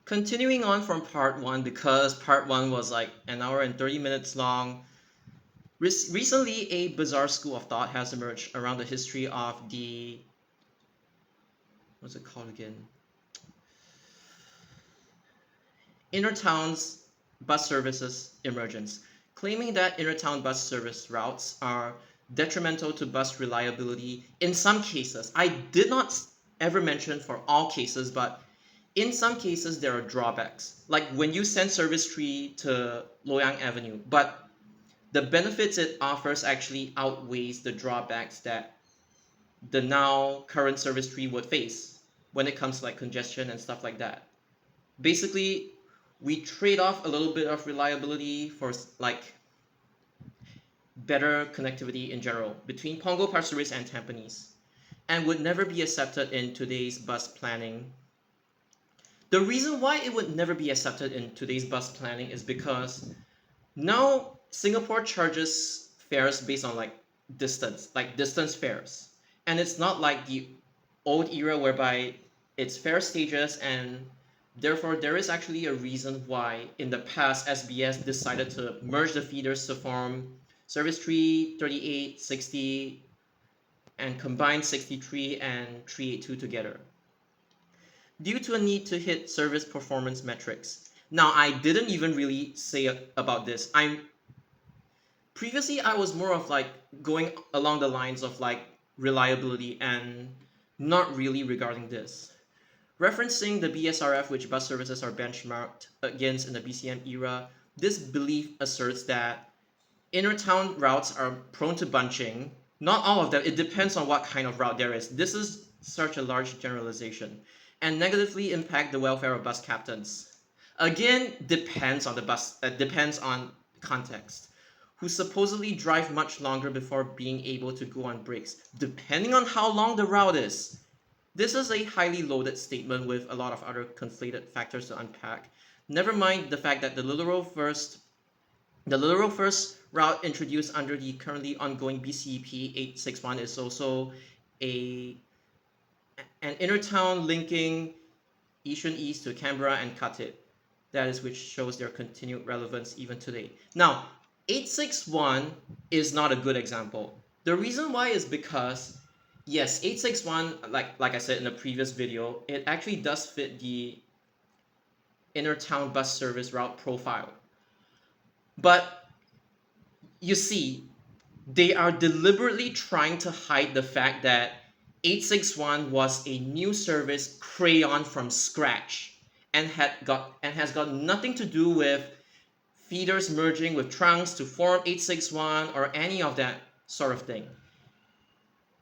Continuing on from part one, because part one was like an hour and 30 minutes long. Recently, a bizarre school of thought has emerged around the history of the, what's it called again? Intertowns bus services emergence, claiming that intertown bus service routes are detrimental to bus reliability in some cases. I did not ever mention for all cases, but in some cases there are drawbacks. Like when you send service tree to Loyang Avenue, but the benefits it offers actually outweighs the drawbacks that the now current service tree would face when it comes to like congestion and stuff like that. Basically, we trade off a little bit of reliability for like better connectivity in general between Pongo, Pasir Ris, and Tampines, and would never be accepted in today's bus planning. The reason why it would never be accepted in today's bus planning is because now Singapore charges fares based on like distance fares. And it's not like the old era whereby it's fare stages, and therefore there is actually a reason why in the past SBS decided to merge the feeders to form service tree 38, 60, and combine 63 and 382 together due to a need to hit service performance metrics. Now, I didn't even really say about this. Previously I was more of like going along the lines of like reliability and not really regarding this. Referencing the BSRF, which bus services are benchmarked against in the BCM era, this belief asserts that inner-town routes are prone to bunching. Not all of them, it depends on what kind of route there is. This is such a large generalization. And negatively impact the welfare of bus captains. Again, depends on context. Who supposedly drive much longer before being able to go on breaks, depending on how long the route is. This is a highly loaded statement with a lot of other conflated factors to unpack. Never mind the fact that the literal first route introduced under the currently ongoing BCP 861 is also a an inner town linking Yishun East to Canberra and Khatib. That is which shows their continued relevance even today. Now, 861 is not a good example. The reason why is because yes, 861, like I said in the previous video, it actually does fit the inner town bus service route profile. But you see, they are deliberately trying to hide the fact that 861 was a new service crayon from scratch and has got nothing to do with feeders merging with trunks to form 861 or any of that sort of thing.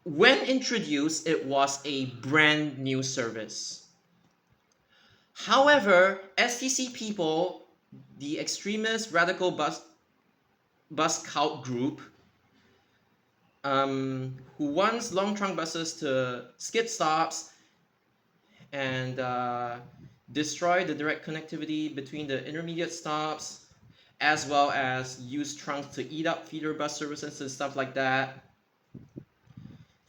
When introduced, it was a brand new service. However, STC people, the extremist radical bus cult group, who wants long trunk buses to skip stops and destroy the direct connectivity between the intermediate stops, as well as use trunks to eat up feeder bus services and stuff like that.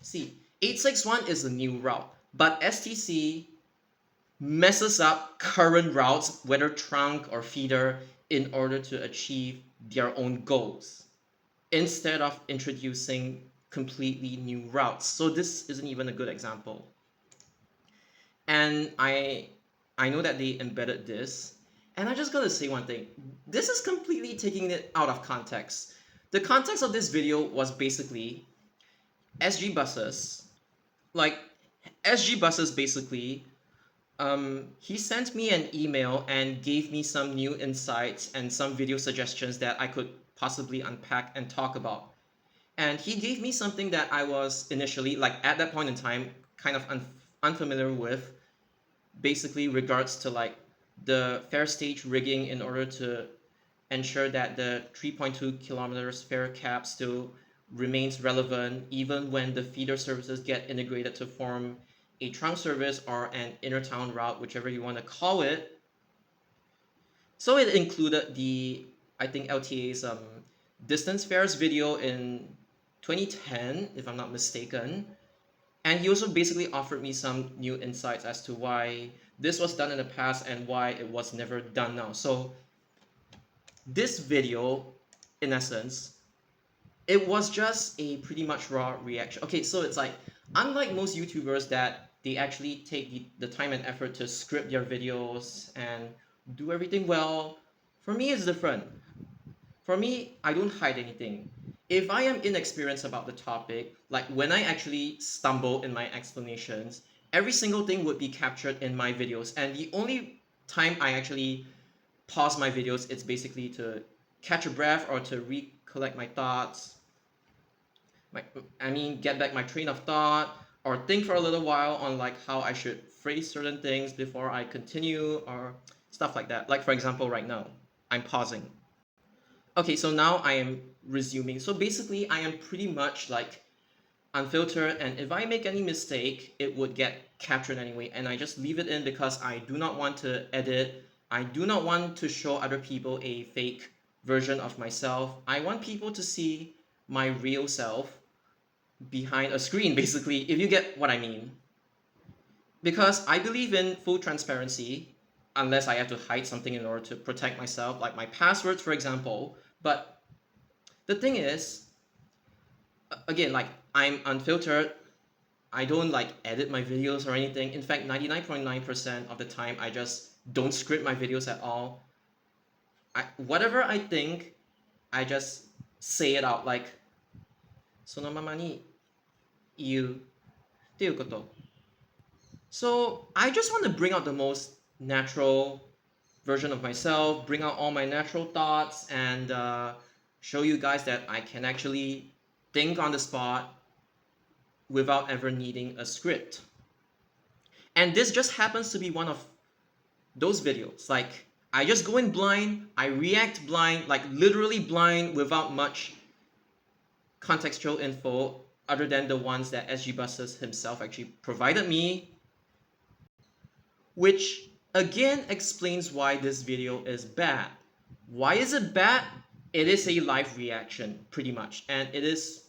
See, 861 is a new route, but STC messes up current routes, whether trunk or feeder, in order to achieve their own goals, instead of introducing completely new routes. So this isn't even a good example. And I know that they embedded this, and I just gotta say one thing. This is completely taking it out of context. The context of this video was basically SG buses. Like SG buses basically, he sent me an email and gave me some new insights and some video suggestions that I could possibly unpack and talk about. And he gave me something that I was initially, like at that point in time, kind of unfamiliar with, basically regards to like the fare stage rigging in order to ensure that the 3.2 kilometers fare cap still remains relevant even when the feeder services get integrated to form a trunk service or an intertown route, whichever you want to call it. So it included the, I think, LTA's distance fares video in 2010, if I'm not mistaken. And he also basically offered me some new insights as to why this was done in the past and why it was never done now. So this video, in essence, it was just a pretty much raw reaction. Okay, so it's like, unlike most YouTubers that they actually take the time and effort to script their videos and do everything well, for me it's different. For me, I don't hide anything. If I am inexperienced about the topic, like when I actually stumble in my explanations, every single thing would be captured in my videos. And the only time I actually pause my videos, it's basically to catch a breath or to recollect my thoughts. Get back my train of thought or think for a little while on like how I should phrase certain things before I continue or stuff like that. Like for example, right now, I'm pausing. Okay, so now I am resuming. So basically, I am pretty much like unfiltered, and if I make any mistake, it would get captured anyway, and I just leave it in because I do not want to edit. I do not want to show other people a fake version of myself. I want people to see my real self behind a screen, basically, if you get what I mean. Because I believe in full transparency, unless I have to hide something in order to protect myself, like my passwords, for example. But the thing is, again, like I'm unfiltered. I don't like edit my videos or anything. In fact, 99.9% of the time, I just don't script my videos at all. Whatever I think, I just say it out like, そのままに言うっていうこと。So I just want to bring out the most natural version of myself, bring out all my natural thoughts, and show you guys that I can actually think on the spot without ever needing a script. And this just happens to be one of those videos. Like, I just go in blind, I react blind, like literally blind without much contextual info other than the ones that SG Buses himself actually provided me, which again explains why this video is bad. Why is it bad? It is a live reaction, pretty much, and it is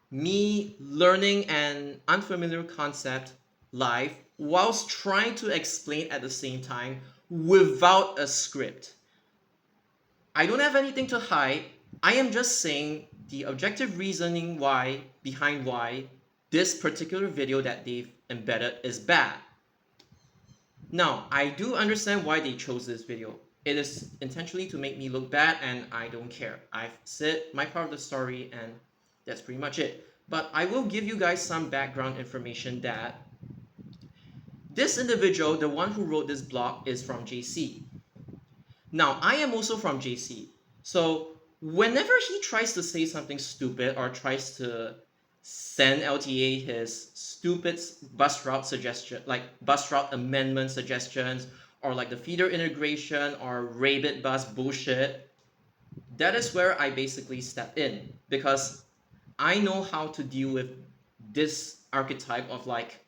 me learning an unfamiliar concept live whilst trying to explain at the same time without a script. I don't have anything to hide. I am just saying the objective reasoning behind why this particular video that they've embedded is bad. Now, I do understand why they chose this video. It is intentionally to make me look bad, and I don't care. I've said my part of the story, and that's pretty much it. But I will give you guys some background information that this individual, the one who wrote this blog, is from JC. Now, I am also from JC. So whenever he tries to say something stupid or tries to send LTA his stupid bus route suggestion, like bus route amendment suggestions, or like the feeder integration or Rabbit bus bullshit, that is where I basically step in because I know how to deal with this archetype of like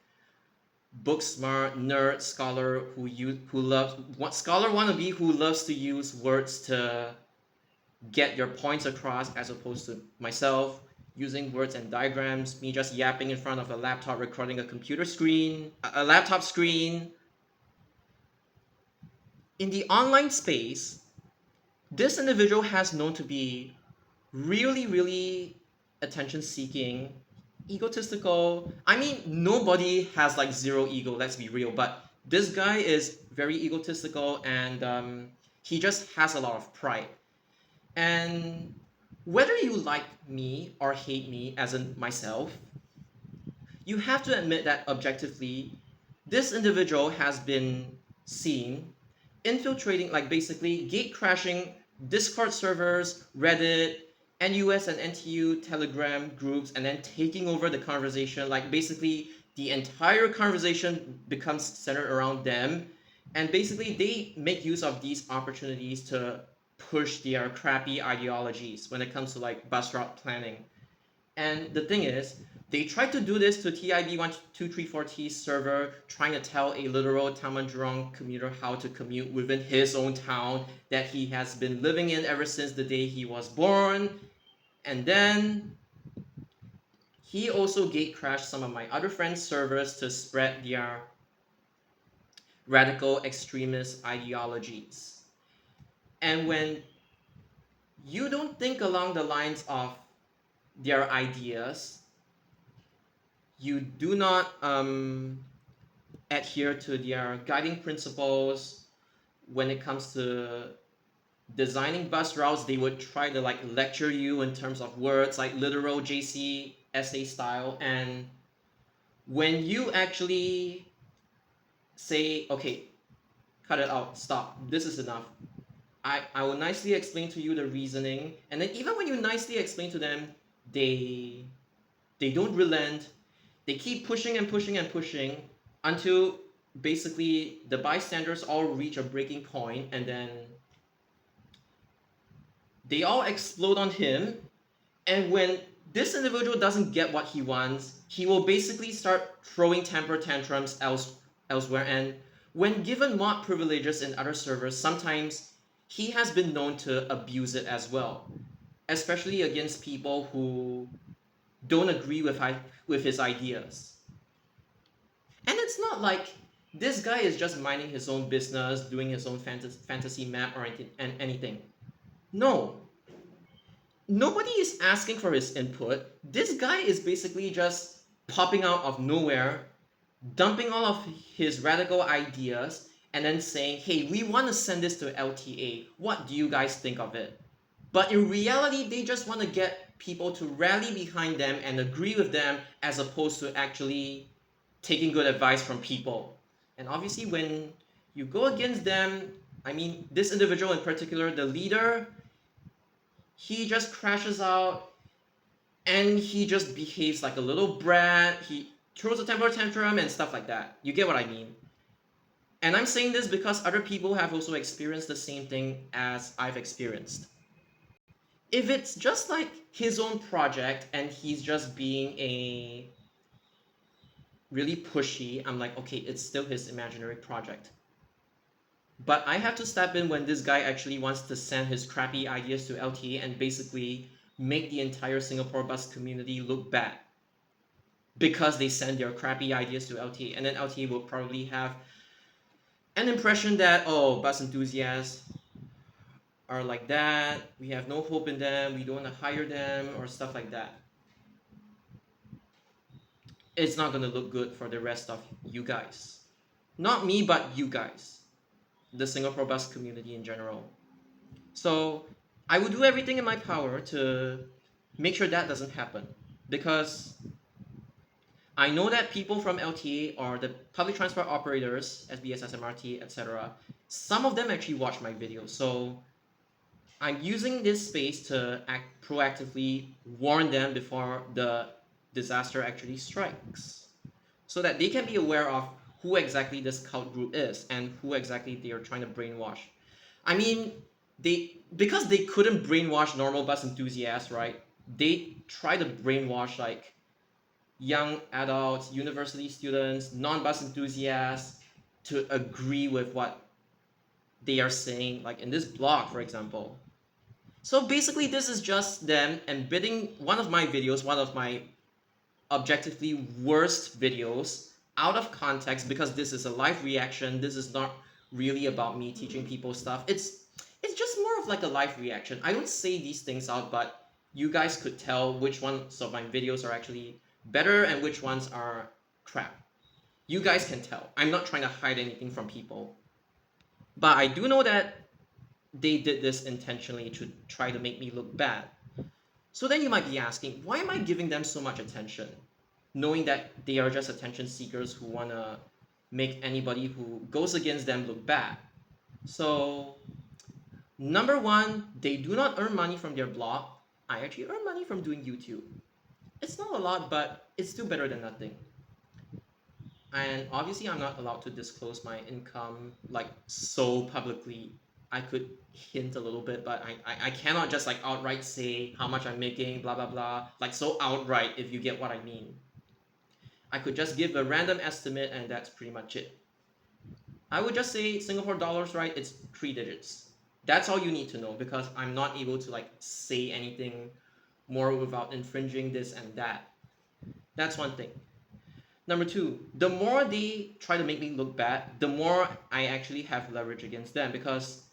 book smart nerd scholar who loves what scholar wannabe who loves to use words to get your points across as opposed to myself using words and diagrams, me just yapping in front of a laptop recording a computer screen, a laptop screen. In the online space, this individual has known to be really, really attention seeking, egotistical. I mean, nobody has like zero ego, let's be real, but this guy is very egotistical and he just has a lot of pride. And whether you like me or hate me as in myself, you have to admit that objectively, this individual has been seen infiltrating, like basically gate crashing Discord servers, Reddit, NUS and NTU Telegram groups, and then taking over the conversation. Like basically, the entire conversation becomes centered around them. And basically, they make use of these opportunities to push their crappy ideologies when it comes to like bus route planning. And the thing is, they tried to do this to TIB1234T's server, trying to tell a literal Tamanjurong commuter how to commute within his own town that he has been living in ever since the day he was born. And then he also gate crashed some of my other friends' servers to spread their radical extremist ideologies. And when you don't think along the lines of their ideas, you do not adhere to their guiding principles when it comes to designing bus routes. They would try to like lecture you in terms of words, like literal JC essay style. And when you actually say, okay, cut it out, stop, this is enough, I will nicely explain to you the reasoning, and then even when you nicely explain to them, they they don't relent. They keep pushing and pushing and pushing until basically the bystanders all reach a breaking point, and then they all explode on him. And when this individual doesn't get what he wants, he will basically start throwing temper tantrums elsewhere. And when given mod privileges in other servers, sometimes he has been known to abuse it as well, especially against people who don't agree with his ideas. And it's not like this guy is just minding his own business, doing his own fantasy map or anything. No, nobody is asking for his input. This guy is basically just popping out of nowhere, dumping all of his radical ideas, and then saying, hey, we want to send this to LTA. What do you guys think of it? But in reality, they just want to get people to rally behind them and agree with them as opposed to actually taking good advice from people. And obviously, when you go against them, I mean, this individual in particular, the leader, he just crashes out and he just behaves like a little brat. He throws a temper tantrum and stuff like that. You get what I mean? And I'm saying this because other people have also experienced the same thing as I've experienced. If it's just like his own project and he's just being a really pushy, I'm like, okay, it's still his imaginary project. But I have to step in when this guy actually wants to send his crappy ideas to LTA and basically make the entire Singapore bus community look bad because they send their crappy ideas to LTA. And then LTA will probably have an impression that, oh, bus enthusiasts are like that, we have no hope in them, we don't want to hire them, or stuff like that. It's not going to look good for the rest of you guys. Not me, but you guys. The Singapore bus community in general. So I will do everything in my power to make sure that doesn't happen. Because I know that people from LTA or the public transport operators, SBS, SMRT, etc., some of them actually watch my videos. So I'm using this space to act proactively warn them before the disaster actually strikes, so that they can be aware of who exactly this cult group is and who exactly they are trying to brainwash. I mean, because they couldn't brainwash normal bus enthusiasts, right? They try to brainwash like young adults, university students, non-bus enthusiasts to agree with what they are saying, like in this blog, for example. So basically, this is just them embedding one of my videos, one of my objectively worst videos, out of context because this is a live reaction. This is not really about me teaching people stuff. It's just more of like a live reaction. I don't say these things out, but you guys could tell which ones of my videos are actually better and which ones are crap. You guys can tell. I'm not trying to hide anything from people. But I do know that they did this intentionally to try to make me look bad. So then you might be asking, why am I giving them so much attention? Knowing that they are just attention seekers who want to make anybody who goes against them look bad. So, number one, they do not earn money from their blog. I actually earn money from doing YouTube. It's not a lot, but it's still better than nothing. And obviously, I'm not allowed to disclose my income like so publicly. I could hint a little bit, but I cannot just like outright say how much I'm making, blah, blah, blah. Like so outright, if you get what I mean. I could just give a random estimate and that's pretty much it. I would just say Singapore dollars, right? It's 3 digits. That's all you need to know because I'm not able to like say anything more without infringing this and that. That's one thing. Number two, the more they try to make me look bad, the more I actually have leverage against them because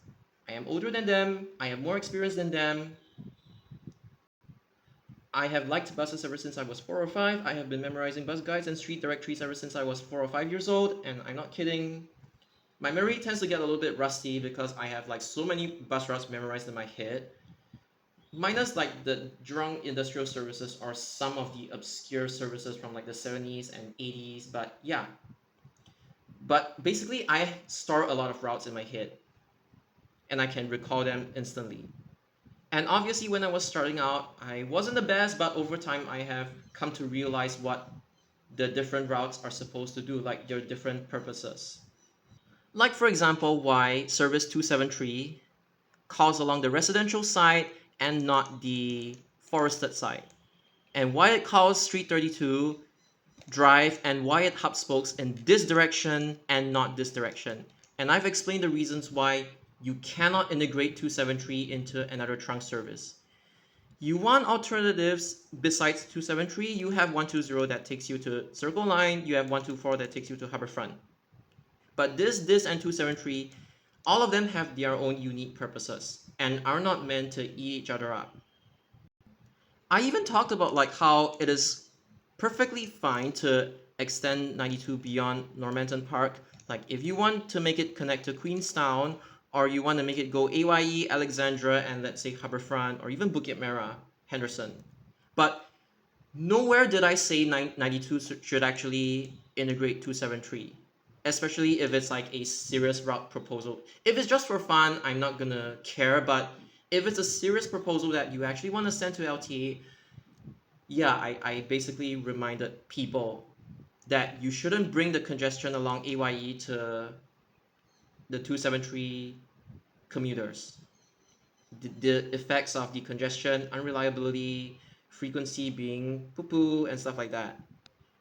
I am older than them, I have more experience than them. I have liked buses ever since I was 4 or 5. I have been memorizing bus guides and street directories ever since I was 4 or 5 years old, and I'm not kidding. My memory tends to get a little bit rusty because I have like so many bus routes memorized in my head. Minus like the Jurong Industrial Services or some of the obscure services from like the 70s and 80s, but yeah. But basically, I store a lot of routes in my head and I can recall them instantly. And obviously, when I was starting out, I wasn't the best, but over time, I have come to realize what the different routes are supposed to do, like their different purposes. Like, for example, why Service 273 calls along the residential side and not the forested side, and why it calls Street 32 drive and why it hub spokes in this direction and not this direction. And I've explained the reasons why you cannot integrate 273 into another trunk service. You want alternatives besides 273, you have 120 that takes you to Circle Line, you have 124 that takes you to Harbourfront. But this, and 273, all of them have their own unique purposes and are not meant to eat each other up. I even talked about like how it is perfectly fine to extend 92 beyond Normanton Park. Like if you want to make it connect to Queenstown, or you want to make it go AYE, Alexandra, and let's say Harbourfront, or even Bukit Merah, Henderson. But nowhere did I say 92 should actually integrate 273, especially if it's like a serious route proposal. If it's just for fun, I'm not gonna care, but if it's a serious proposal that you actually want to send to LTA, yeah, I basically reminded people that you shouldn't bring the congestion along AYE to the 273 commuters. The effects of the congestion, unreliability, frequency being poo-poo, and stuff like that.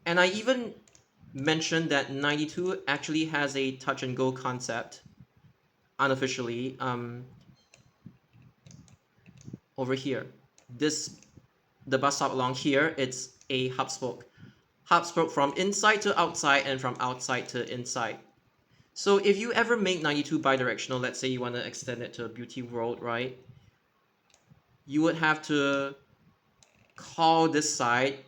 And I even mentioned that 92 actually has a touch and go concept unofficially over here. This the bus stop along here, it's a hub spoke. Hub spoke from inside to outside and from outside to inside. So if you ever make 92 bidirectional, let's say you want to extend it to Beauty World, right? You would have to call this side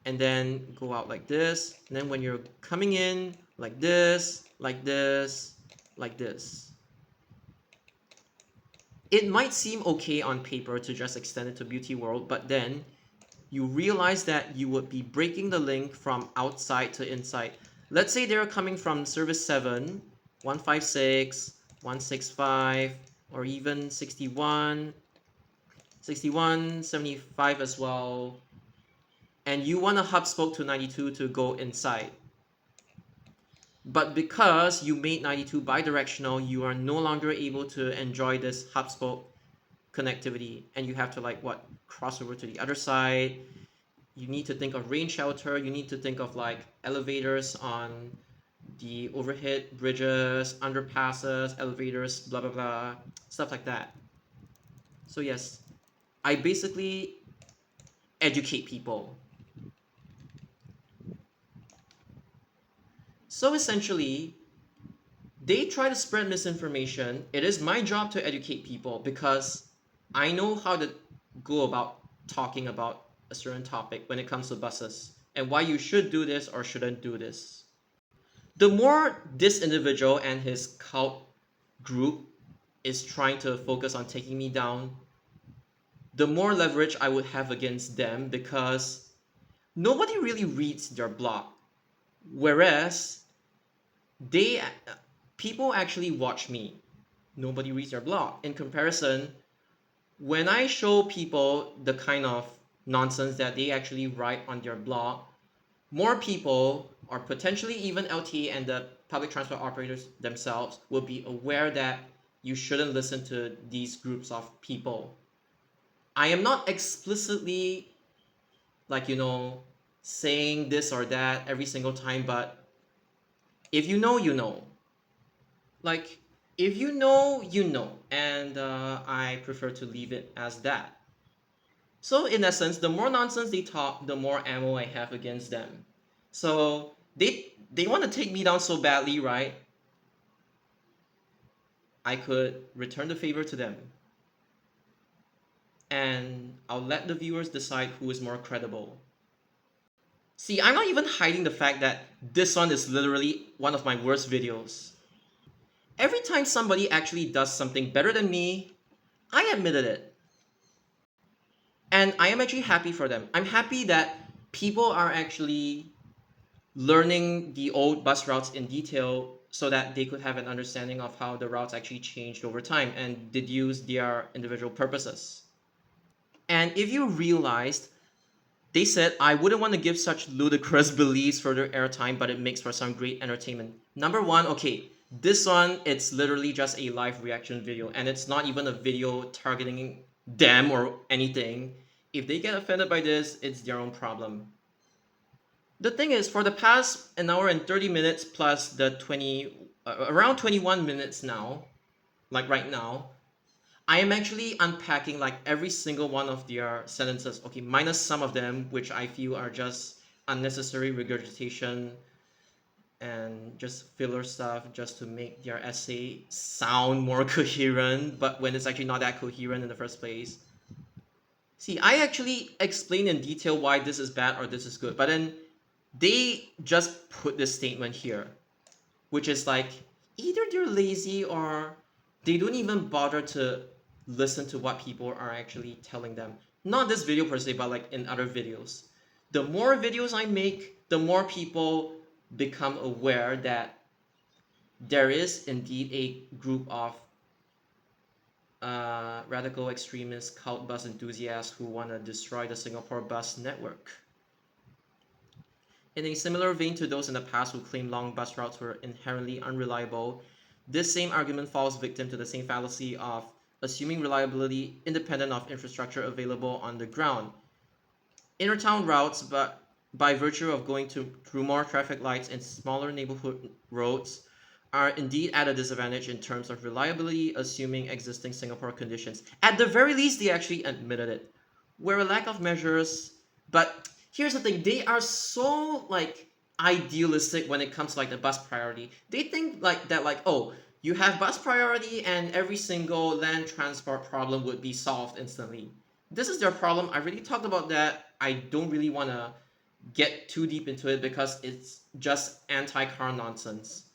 and then go out like this. And then when you're coming in, like this, like this, like this. It might seem okay on paper to just extend it to Beauty World, but then you realize that you would be breaking the link from outside to inside. Let's say they're coming from service 7, 156, 165, or even 61, 61, 75 as well. And you want a hub spoke to 92 to go inside. But because you made 92 bidirectional, you are no longer able to enjoy this hub spoke connectivity. And you have to like what? Cross over to the other side. You need to think of rain shelter. You need to think of like elevators on the overhead bridges, underpasses, elevators, blah blah blah, stuff like that. So yes, I basically educate people. So essentially, they try to spread misinformation. It is my job to educate people because I know how to go about talking about a certain topic when it comes to buses and why you should do this or shouldn't do this. The more this individual and his cult group is trying to focus on taking me down, the more leverage I would have against them because nobody really reads their blog. Whereas they people actually watch me. Nobody reads their blog. In comparison, when I show people the kind of nonsense that they actually write on their blog, more people, or potentially even LTA and the public transport operators themselves, will be aware that you shouldn't listen to these groups of people. I am not explicitly, like, saying this or that every single time, but if you know, you know. Like, if you know, you know. And I prefer to leave it as that. So in essence, the more nonsense they talk, the more ammo I have against them. So they want to take me down so badly, right? I could return the favor to them. And I'll let the viewers decide who is more credible. See, I'm not even hiding the fact that this one is literally one of my worst videos. Every time somebody actually does something better than me, I admitted it. And I am actually happy for them. I'm happy that people are actually learning the old bus routes in detail so that they could have an understanding of how the routes actually changed over time and deduce their individual purposes. And if you realized, they said, I wouldn't want to give such ludicrous beliefs further airtime, but it makes for some great entertainment. Number one, okay, this one, it's literally just a live reaction video, and it's not even a video targeting them or anything. If they get offended by this, it's their own problem. The thing is, for the past an hour and 30 minutes plus the around 21 minutes now, like right now, I am actually unpacking like every single one of their sentences. Okay, minus some of them, which I feel are just unnecessary regurgitation and just filler stuff just to make their essay sound more coherent, but when it's actually not that coherent in the first place. See, I actually explain in detail why this is bad or this is good, but then they just put this statement here, which is like either they're lazy or they don't even bother to listen to what people are actually telling them. Not this video per se, but like in other videos. The more videos I make, the more people become aware that there is indeed a group of radical extremist cult bus enthusiasts who want to destroy the Singapore bus network. In a similar vein to those in the past who claimed long bus routes were inherently unreliable, this same argument falls victim to the same fallacy of assuming reliability independent of infrastructure available on the ground. Intertown routes, but by virtue of going through more traffic lights and smaller neighborhood roads, are indeed at a disadvantage in terms of reliability, assuming existing Singapore conditions. At the very least, they actually admitted it. Where a lack of measures, but here's the thing, they are so like idealistic when it comes to like the bus priority. They think like that, like, oh, you have bus priority and every single land transport problem would be solved instantly. This is their problem. I already talked about that. I don't really want to get too deep into it because it's just anti-car nonsense.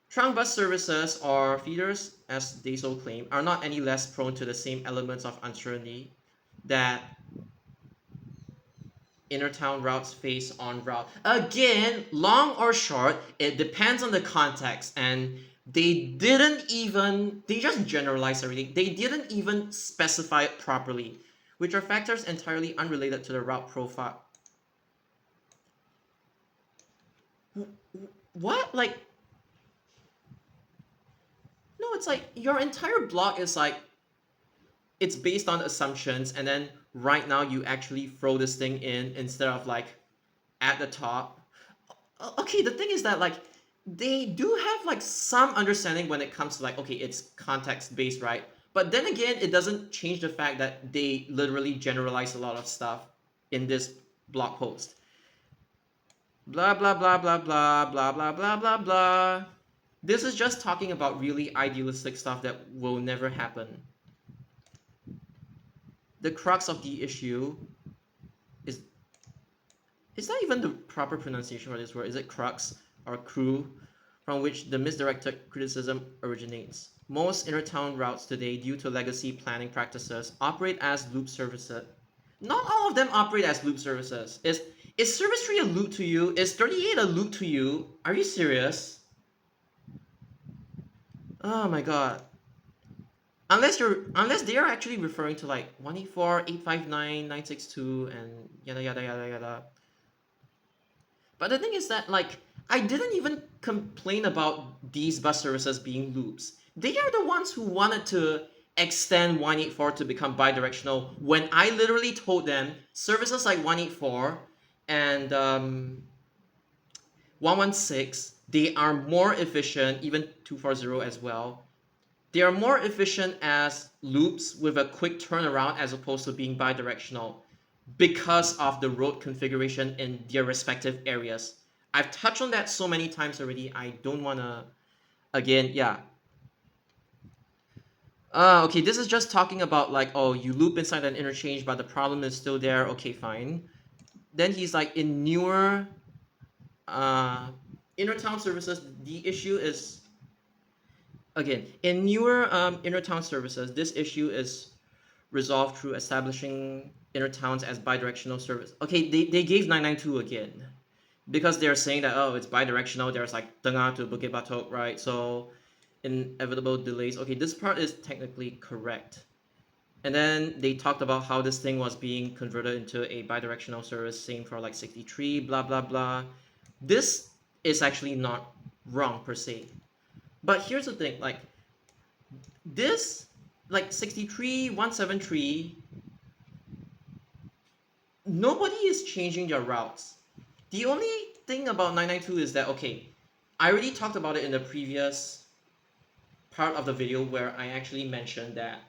Trunk bus services or feeders, as they so claim, are not any less prone to the same elements of uncertainty that intertown routes face on route. Again, long or short, it depends on the context. And they just generalized everything. They didn't even specify it properly, which are factors entirely unrelated to the route profile. What? Like, no, it's like your entire blog is like, it's based on assumptions, and then right now you actually throw this thing in instead of like at the top. Okay, the thing is that like they do have like some understanding when it comes to like, okay, it's context based, right? But then again, it doesn't change the fact that they literally generalize a lot of stuff in this blog post. Blah blah blah blah blah blah blah blah blah blah. This is just talking about really idealistic stuff that will never happen. The crux of the issue is that even the proper pronunciation for this word? Is it crux or crew, from which the misdirected criticism originates? Most intertown routes today, due to legacy planning practices, operate as loop services. Not all of them operate as loop services. Is Service Tree a loop to you? Is 38 a loop to you? Are you serious? Oh my god. Unless they are actually referring to like 184, 859, 962, and yada yada yada yada. But the thing is that like I didn't even complain about these bus services being loops. They are the ones who wanted to extend 184 to become bidirectional when I literally told them services like 184 and 116, they are more efficient, even 240 as well. They are more efficient as loops with a quick turnaround as opposed to being bidirectional because of the road configuration in their respective areas. I've touched on that so many times already. I don't want to, again, yeah. Okay, this is just talking about like, oh, you loop inside an interchange, but the problem is still there. Okay, fine. Then he's like, in newer uh, inner town services, the issue is, again, in newer inner town services, this issue is resolved through establishing inner towns as bidirectional service. Okay, they gave 992 again because they're saying that, oh, it's bidirectional. There's like Tengah to Bukit Batok, right? So inevitable delays. Okay, this part is technically correct. And then they talked about how this thing was being converted into a bidirectional service, same for like 63, blah, blah, blah. This is actually not wrong per se. But here's the thing, like this, like 63, 173, nobody is changing their routes. The only thing about 992 is that, okay, I already talked about it in the previous part of the video where I actually mentioned that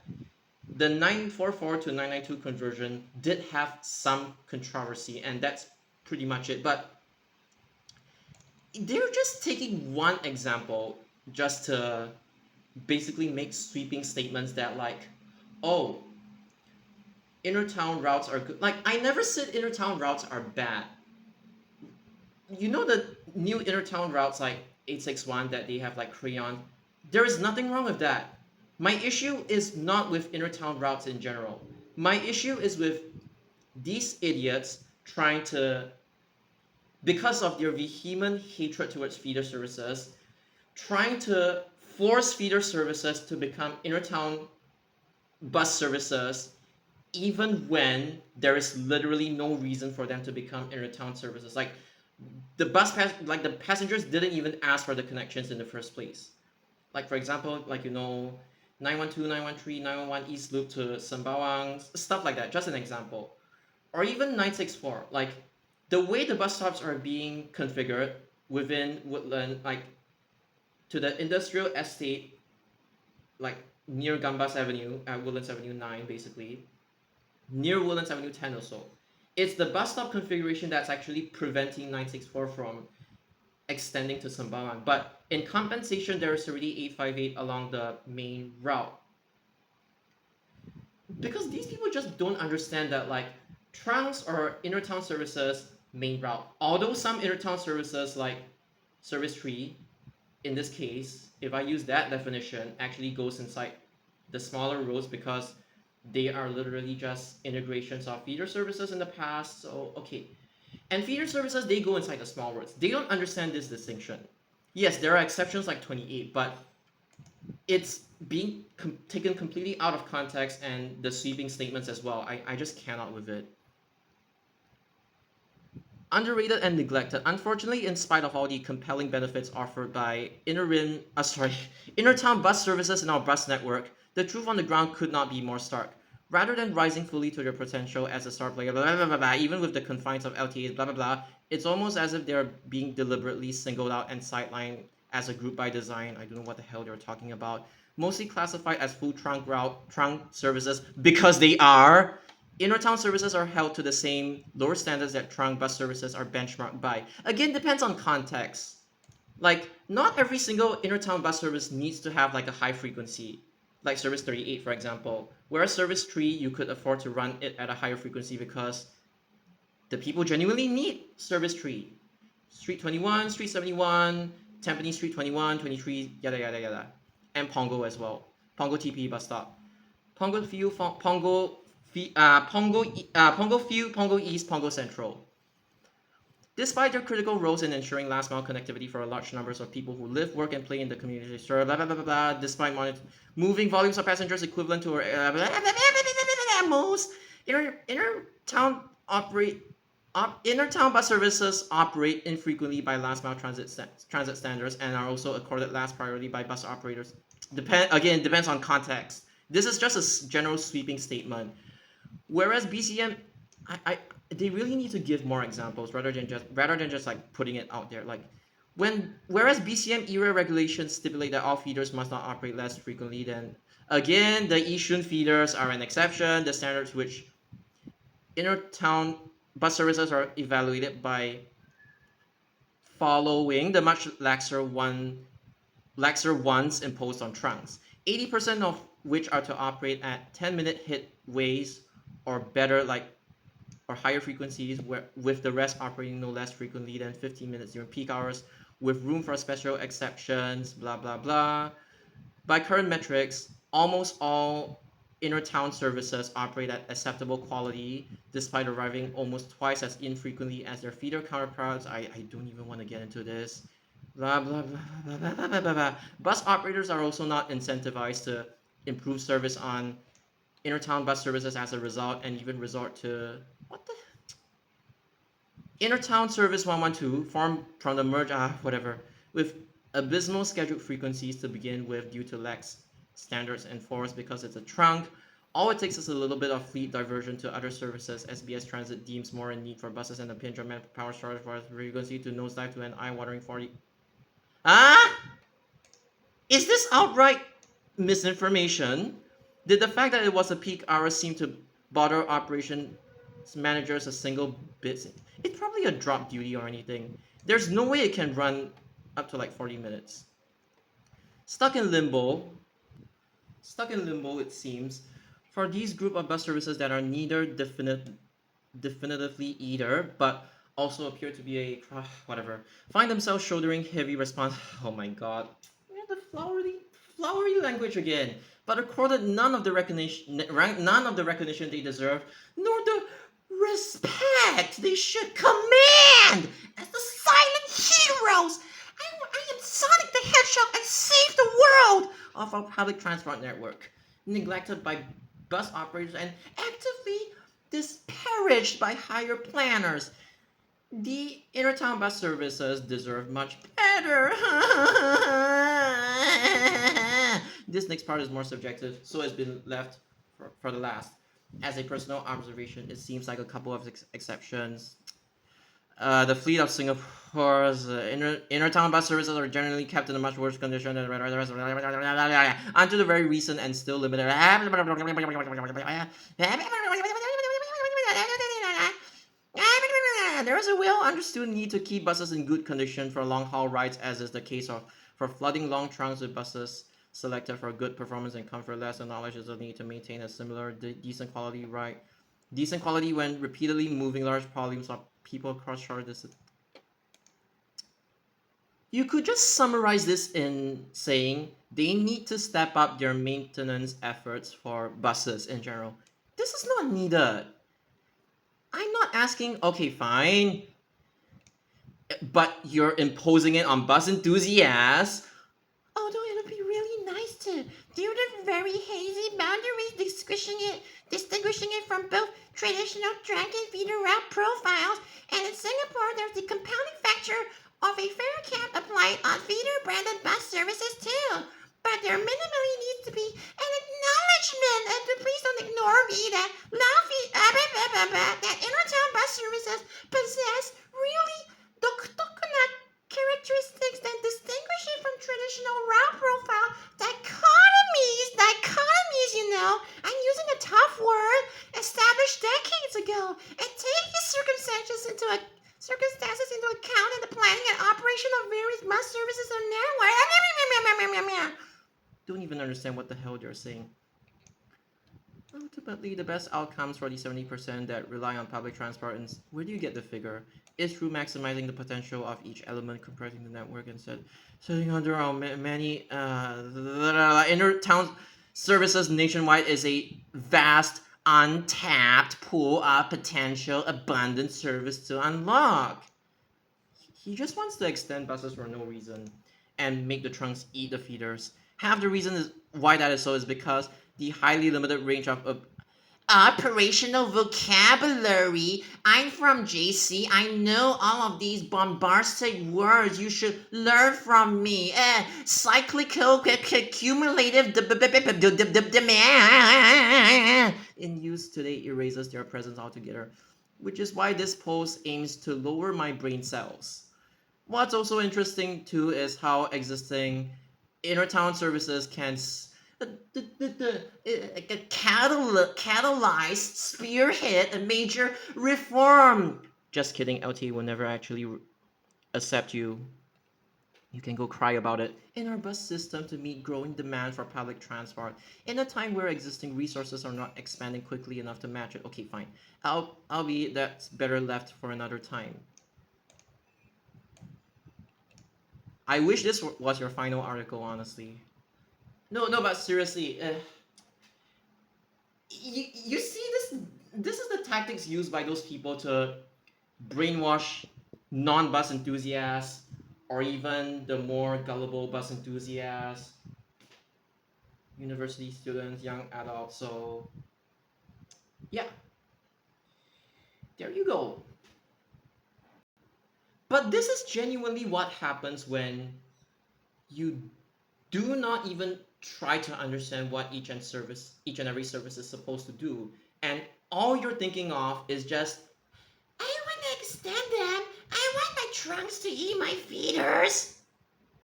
the 944 to 992 conversion did have some controversy, and that's pretty much it. But they're just taking one example just to basically make sweeping statements that, like, oh, inner town routes are good. Like, I never said inner town routes are bad. You know the new inner town routes like 861 that they have like crayon? There is nothing wrong with that. My issue is not with inner town routes in general. My issue is with these idiots trying to, because of their vehement hatred towards feeder services, trying to force feeder services to become inner town bus services, even when there is literally no reason for them to become inner town services. Like the passengers didn't even ask for the connections in the first place. Like for example, like 912, 913, 911 East Loop to Sembawang, stuff like that. Just an example, or even 964. Like the way the bus stops are being configured within Woodland, like to the industrial estate, like near Gambas Avenue at Woodlands Avenue 9, basically near Woodlands Avenue 10 or so. It's the bus stop configuration that's actually preventing 964 from extending to Sembawang. But in compensation, there is already 858 along the main route. Because these people just don't understand that, like, trunks or inner town services main route. Although some inner town services like service tree, in this case, if I use that definition, actually goes inside the smaller roads because they are literally just integrations of feeder services in the past. So okay, and feeder services, they go inside the small roads. They don't understand this distinction. Yes, there are exceptions like 28, but it's being taken completely out of context, and the sweeping statements as well. I just cannot with it. Underrated and neglected. Unfortunately, in spite of all the compelling benefits offered by inner town bus services in our bus network, the truth on the ground could not be more stark. Rather than rising fully to their potential as a star player, blah, blah, blah, blah, even with the confines of LTAs, blah, blah, blah, it's almost as if they're being deliberately singled out and sidelined as a group by design. I don't know what the hell they're talking about. Mostly classified as full trunk services because they are. Inner town services are held to the same lower standards that trunk bus services are benchmarked by. Again, depends on context. Like, not every single inner town bus service needs to have like a high frequency, like service 38, for example. Whereas service 3, you could afford to run it at a higher frequency because the people genuinely need service 3. Street 21, Street 71, Tampines Street 21, 23, yada yada yada. And Pongo as well. Pongo TP bus stop. Pongo View, Pongo View, Pongo East, Pongo Central. Despite their critical roles in ensuring last mile connectivity for large numbers of people who live, work, and play in the community, blah blah blah blah blah. Despite moving volumes of passengers equivalent to most inner town bus services operate infrequently by last mile transit standards and are also accorded last priority by bus operators. Depends on context. This is just a general sweeping statement. Whereas BCM, they really need to give more examples rather than just like putting it out there. Like, Whereas BCM era regulations stipulate that all feeders must not operate less frequently than, again, the Yishun feeders are an exception. The standards which inner town bus services are evaluated by following the much laxer ones imposed on trunks. 80% of which are to operate at 10-minute hit ways or better, like or higher frequencies, with the rest operating no less frequently than 15 minutes during peak hours, with room for special exceptions, blah blah blah. By current metrics, almost all inner town services operate at acceptable quality, despite arriving almost twice as infrequently as their feeder counterparts. I don't even want to get into this. Blah blah blah blah blah blah blah blah. Blah. Bus operators are also not incentivized to improve service on inner town bus services as a result, and even resort to what the Intertown Service 112, formed from the merge, whatever, with abysmal scheduled frequencies to begin with due to lax standards enforced because it's a trunk. All it takes is a little bit of fleet diversion to other services. SBS Transit deems more in need for buses and a pinch of manpower shortage for frequency to nosedive to an eye-watering 40. Ah! Is this outright misinformation? Did the fact that it was a peak hour seem to bother operations managers a single bit? It's probably a drop duty or anything. There's no way it can run up to like 40 minutes. Stuck in limbo. Stuck in limbo, it seems, for these group of bus services that are neither definitively either, but also appear to be a whatever, find themselves shouldering heavy response. Oh my god, the flowery language again. But accorded none of the recognition they deserve, nor the respect they should command as the silent heroes. I am Sonic the Hedgehog. I saved the world of our public transport network, neglected by bus operators and actively disparaged by higher planners. The intertown bus services deserve much better. This next part is more subjective, so it's been left for the last. As a personal observation, it seems like a couple of exceptions. The fleet of Singapore's intertown bus services are generally kept in a much worse condition than the rest until the very recent and still limited. There is a well understood need to keep buses in good condition for long haul rides, as is the case for flooding long trunks with buses selected for good performance and comfort. Less acknowledges the need to maintain a similar decent quality ride. Decent quality when repeatedly moving large volumes of people across short distances. You could just summarize this in saying they need to step up their maintenance efforts for buses in general. This is not needed. I'm not asking, okay, fine, but you're imposing it on bus enthusiasts. Although it would be really nice to do the very hazy boundaries, distinguishing it from both traditional track and feeder route profiles. And in Singapore, there's the compounding factor of a fare cap applied on feeder branded bus services too. But there minimally needs to be an acknowledgement, and please don't ignore me, that intertown bus services possess really characteristics that distinguish it from traditional route profile dichotomies, I'm using a tough word, established decades ago, and take these circumstances into account in the planning and operation of various bus services on network. Don't even understand what the hell they're saying. Ultimately, the best outcomes for the 70% that rely on public transport, and where do you get the figure, is through maximizing the potential of each element comprising the network instead setting under our many inter-town services nationwide is a vast, untapped pool of potential abundant service to unlock. He just wants to extend buses for no reason and make the trunks eat the feeders. Half the reason is why that is so is because the highly limited range of operational vocabulary. I'm from JC. I know all of these bombastic words. You should learn from me. Cyclical, cumulative demand in use today erases their presence altogether, which is why this post aims to lower my brain cells. What's also interesting too is how existing inner town services can catalyze, spearhead a major reform. Just kidding, LT will never actually accept you. You can go cry about it. In our bus system to meet growing demand for public transport in a time where existing resources are not expanding quickly enough to match it. Okay, fine. I'll be that's better left for another time. I wish this was your final article, honestly. No, no, but seriously, you see this? This is the tactics used by those people to brainwash non-bus enthusiasts or even the more gullible bus enthusiasts, university students, young adults. So yeah, there you go. But this is genuinely what happens when you do not even try to understand what each and every service is supposed to do, and all you're thinking of is just, I want to extend them. I want my trunks to eat my feeders.